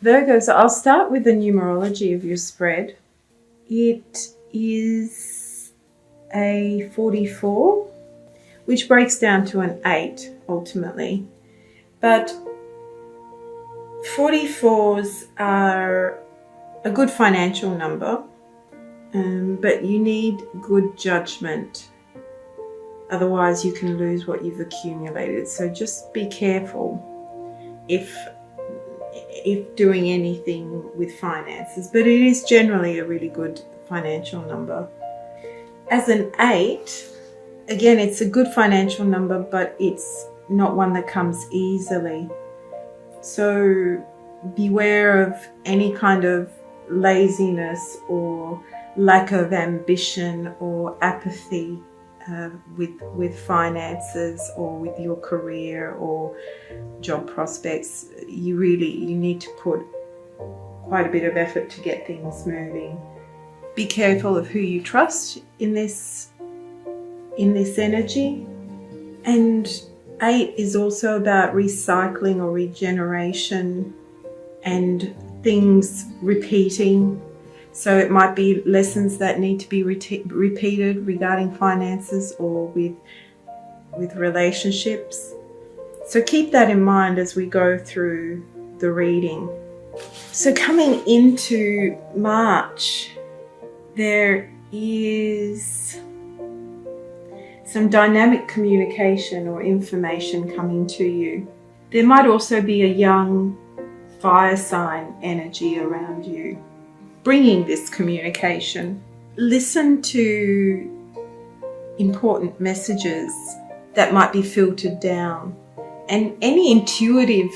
Virgo, so I'll start with the numerology of your spread. It is a 44, which breaks down to an 8 ultimately. But 44s are a good financial number, but you need good judgment. Otherwise you can lose what you've accumulated. So just be careful if doing anything with finances, but it is generally a really good financial number. As an 8, again, it's a good financial number, but it's not one that comes easily. So beware of any kind of laziness or lack of ambition or apathy with finances or with your career or job prospects. You need to put quite a bit of effort to get things moving. Be careful of who you trust in this energy. And 8 is also about recycling or regeneration and things repeating. So it might be lessons that need to be repeated regarding finances or with relationships. So keep that in mind as we go through the reading. So coming into March, there is some dynamic communication or information coming to you. There might also be a young fire sign energy around you bringing this communication. Listen to important messages that might be filtered down, and any intuitive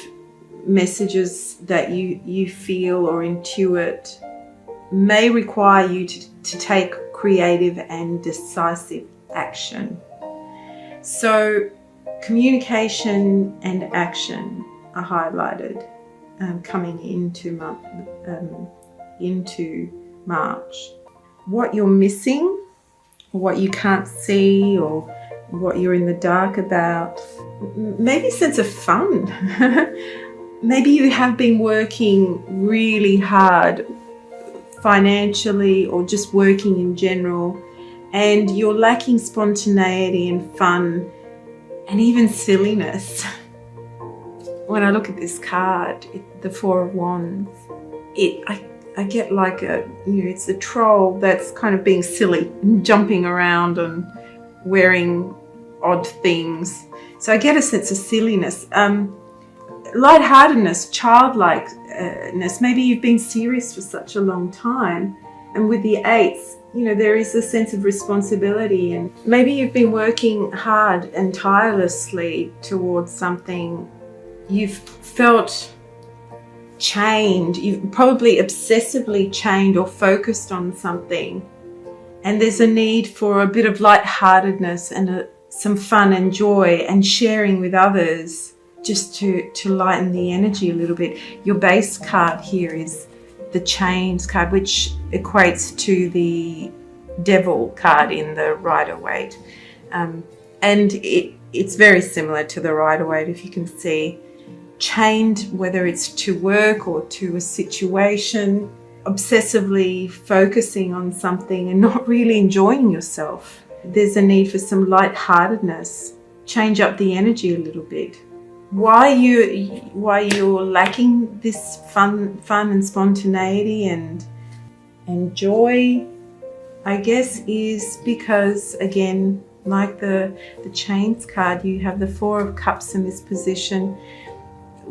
messages that you feel or intuit may require you to take creative and decisive action. So communication and action are highlighted coming into March. What you're missing, or what you can't see, or what you're in the dark about, maybe a sense of fun. Maybe you have been working really hard financially or just working in general, and you're lacking spontaneity and fun and even silliness. When I look at this card, the Four of Wands, I get like it's a troll that's kind of being silly, jumping around and wearing odd things. So I get a sense of silliness, lightheartedness, childlikeness. Maybe you've been serious for such a long time, and with the 8s, there is a sense of responsibility, and maybe you've been working hard and tirelessly towards something. You've felt chained, you've probably obsessively chained or focused on something, and there's a need for a bit of lightheartedness and some fun and joy and sharing with others, just to lighten the energy a little bit. Your base card here is the Chains card, which equates to the Devil card in the Rider-Waite, and it's very similar to the Rider-Waite, if you can see. Chained, whether it's to work or to a situation, obsessively focusing on something and not really enjoying yourself. There's a need for some lightheartedness. Change up the energy a little bit. Why you're lacking this fun and spontaneity and joy, I guess, is because, again, like the Chains card, you have the Four of Cups in this position,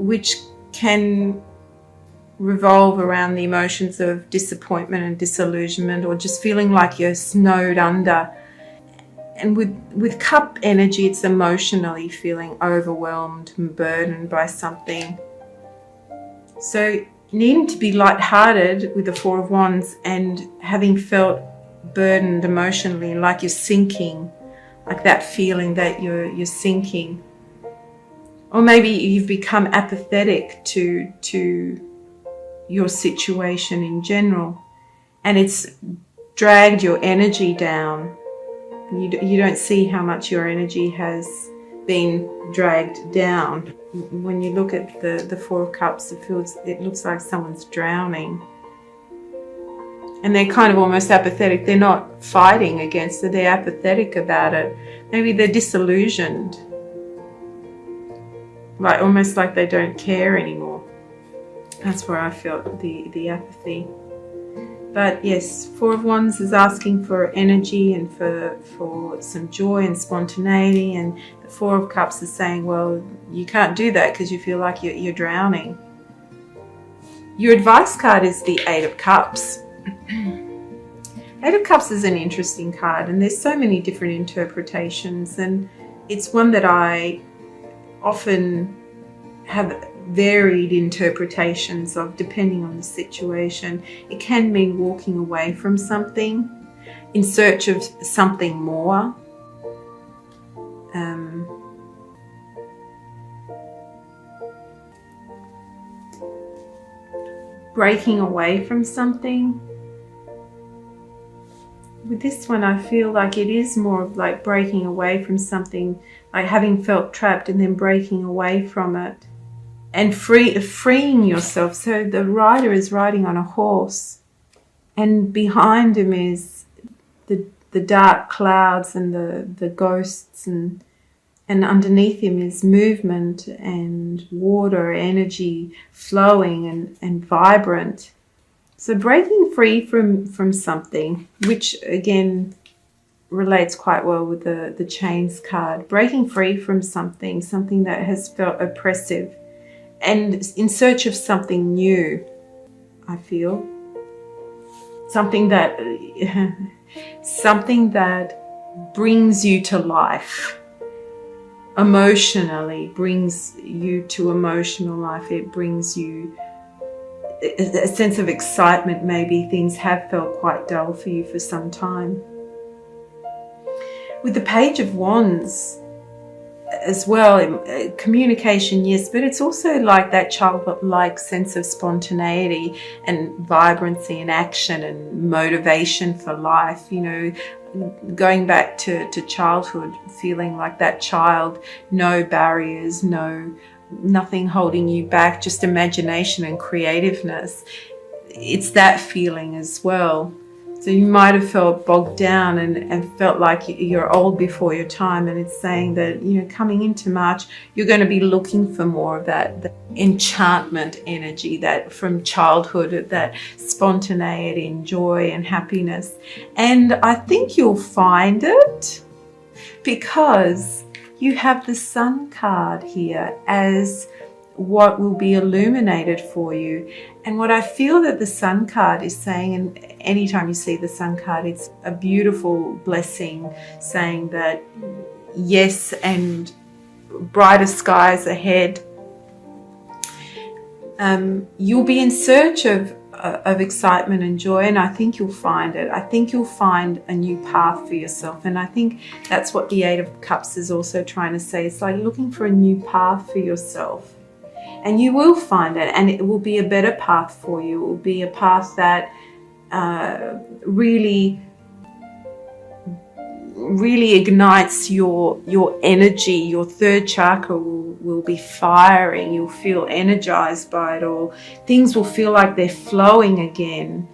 which can revolve around the emotions of disappointment and disillusionment, or just feeling like you're snowed under. And with cup energy, it's emotionally feeling overwhelmed and burdened by something. So needing to be lighthearted with the Four of Wands, and having felt burdened emotionally, like you're sinking, like that feeling that you're sinking. Or maybe you've become apathetic to your situation in general, and it's dragged your energy down. You don't see how much your energy has been dragged down. When you look at the Four of Cups, it looks like someone's drowning. And they're kind of almost apathetic. They're not fighting against it, they're apathetic about it. Maybe they're disillusioned. Like almost like they don't care anymore. That's where I felt the apathy. But yes, Four of Wands is asking for energy and for some joy and spontaneity, and the Four of Cups is saying, well, you can't do that because you feel like you're drowning. Your advice card is the Eight of Cups. Eight of Cups is an interesting card, and there's so many different interpretations, and it's one that I often have varied interpretations of depending on the situation. It can mean walking away from something in search of something more. Breaking away from something. With this one, I feel like it is more of like breaking away from something, like having felt trapped and then breaking away from it and freeing yourself. So the rider is riding on a horse, and behind him is the dark clouds and the ghosts, and underneath him is movement and water, energy flowing and vibrant. So breaking free from something, which again relates quite well with the Chains card. Breaking free from something that has felt oppressive, and in search of something new, I feel. Something that brings you to life. Emotionally, brings you to emotional life. It brings you a sense of excitement. Maybe things have felt quite dull for you for some time. With the Page of Wands as well, communication, yes, but it's also like that childlike sense of spontaneity and vibrancy and action and motivation for life. You know, going back to childhood, feeling like that child, no barriers, nothing holding you back, just imagination and creativeness. It's that feeling as well. So you might have felt bogged down and felt like you're old before your time, and it's saying that, you know, coming into March, you're going to be looking for more of that enchantment energy, that from childhood, that spontaneity and joy and happiness. And I think you'll find it because you have the Sun card here as what will be illuminated for you. And what I feel that the Sun card is saying, and anytime you see the Sun card, it's a beautiful blessing saying that yes, and brighter skies ahead. You'll be in search of excitement and joy, and I think you'll find it. I think you'll find a new path for yourself, and I think that's what the Eight of Cups is also trying to say. It's like looking for a new path for yourself, and you will find it, and it will be a better path for you. It will be a path that really ignites your energy. Your third chakra will be firing. You'll feel energized by it all. Things will feel like they're flowing again.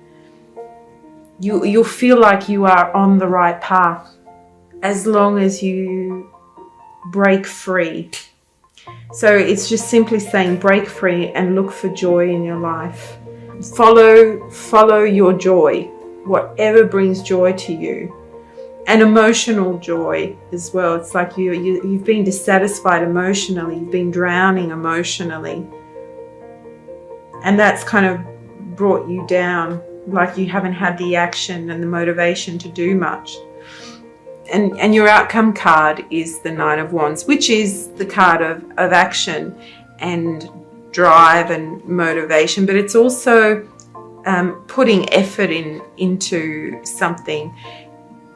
You'll feel like you are on the right path as long as you break free. So it's just simply saying break free and look for joy in your life. Follow your joy, whatever brings joy to you. And emotional joy as well. It's like you've been dissatisfied emotionally, you've been drowning emotionally, and that's kind of brought you down, like you haven't had the action and the motivation to do much. And your outcome card is the Nine of Wands, which is the card of action and drive and motivation, but it's also putting effort into something.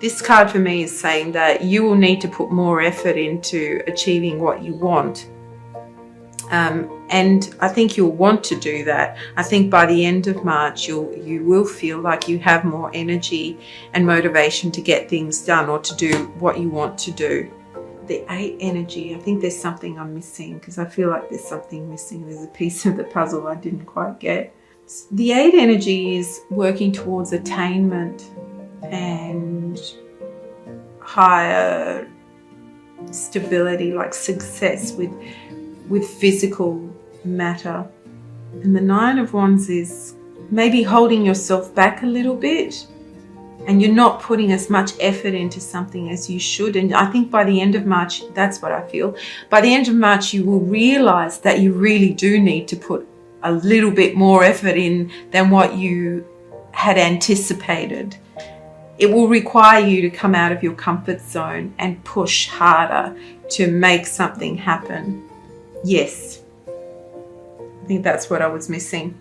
This card for me is saying that you will need to put more effort into achieving what you want. And I think you'll want to do that. I think by the end of March, you will feel like you have more energy and motivation to get things done or to do what you want to do. the 8 energy, I think there's something I'm missing, because I feel like there's something missing. There's a piece of the puzzle I didn't quite get. The 8 energy is working towards attainment and higher stability, like success with physical matter. And the 9 of Wands is maybe holding yourself back a little bit, and you're not putting as much effort into something as you should. And I think by the end of March, that's what I feel. By the end of March, you will realize that you really do need to put a little bit more effort in than what you had anticipated. It will require you to come out of your comfort zone and push harder to make something happen. Yes, I think that's what I was missing.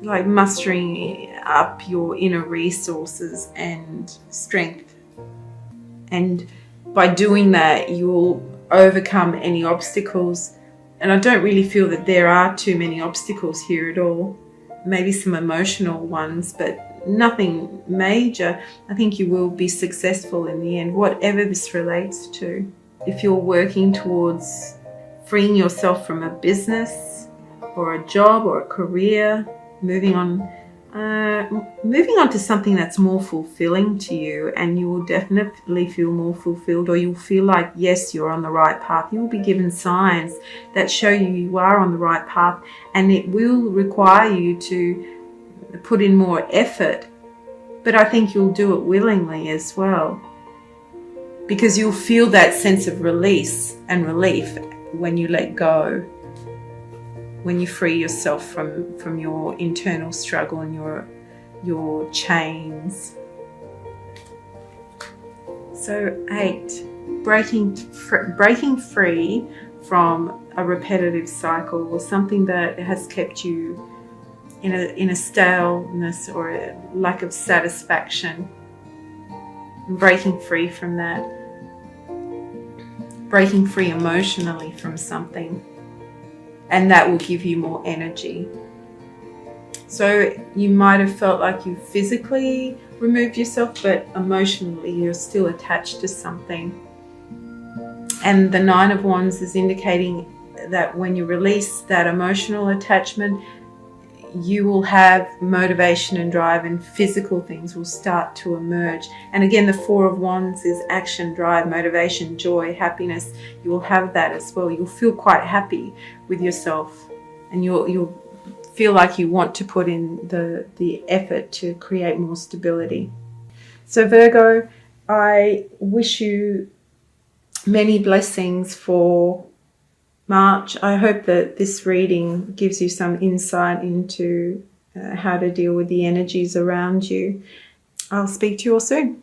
Like mustering up your inner resources and strength. And by doing that, you'll overcome any obstacles. And I don't really feel that there are too many obstacles here at all. Maybe some emotional ones, but nothing major. I think you will be successful in the end, whatever this relates to. If you're working towards freeing yourself from a business or a job or a career, moving on to something that's more fulfilling to you, and you will definitely feel more fulfilled, or you'll feel like, yes, you're on the right path. You will be given signs that show you are on the right path, and it will require you to put in more effort, but I think you'll do it willingly as well, because you'll feel that sense of release and relief when you let go, when you free yourself from your internal struggle and your chains. So 8, breaking free from a repetitive cycle or something that has kept you in a staleness or a lack of satisfaction. Breaking free from that. Breaking free emotionally from something. And that will give you more energy. So you might have felt like you physically removed yourself, but emotionally you're still attached to something. And the 9 of Wands is indicating that when you release that emotional attachment, you will have motivation and drive, and physical things will start to emerge. And again, the 4 of Wands is action, drive, motivation, joy, happiness. You will have that as well. You'll feel quite happy with yourself, and you'll feel like you want to put in the effort to create more stability. So Virgo, I wish you many blessings for March. I hope that this reading gives you some insight into how to deal with the energies around you. I'll speak to you all soon.